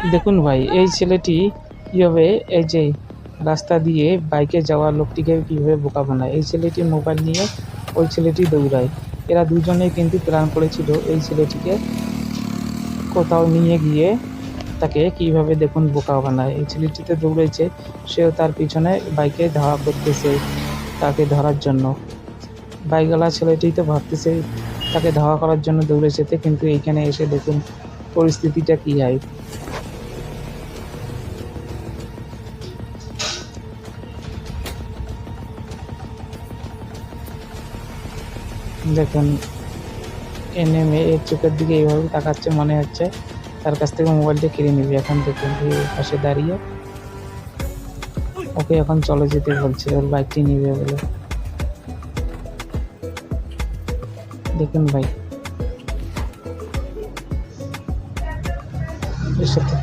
দেখুন ভাই, এই ছেলেটি কীভাবে এই যে রাস্তা দিয়ে বাইকে যাওয়া লোকটিকে কীভাবে বোকা বানায়। এই ছেলেটি মোবাইল নিয়ে ওই ছেলেটি দৌড়ায়। এরা দুজনেই কিন্তু প্ল্যান করেছিল এই ছেলেটিকে কোথাও নিয়ে গিয়ে তাকে কীভাবে দেখুন বোকা বানায়। এই ছেলেটি তো দৌড়েছে, সেও তার পিছনে বাইকে ধাওয়া করতেছে তাকে ধরার জন্য। বাইকওয়ালা ছেলেটি তো ভাবতেছে তাকে ধাওয়া করার জন্য দৌড়েছে, কিন্তু এইখানে এসে দেখুন পরিস্থিতিটা কী হয়। দেখুন এ নেমে এর চোখের দিকে এইভাবে তাকাচ্ছে, মনে হচ্ছে তার কাছ থেকে মোবাইলটা কেড়ে নেবে। এখন দেখুন এই পাশে দাঁড়িয়ে ওকে এখন চলে যেতে বলছে ওর বাইকটি নিবে বলে। দেখুন ভাই এর সাথে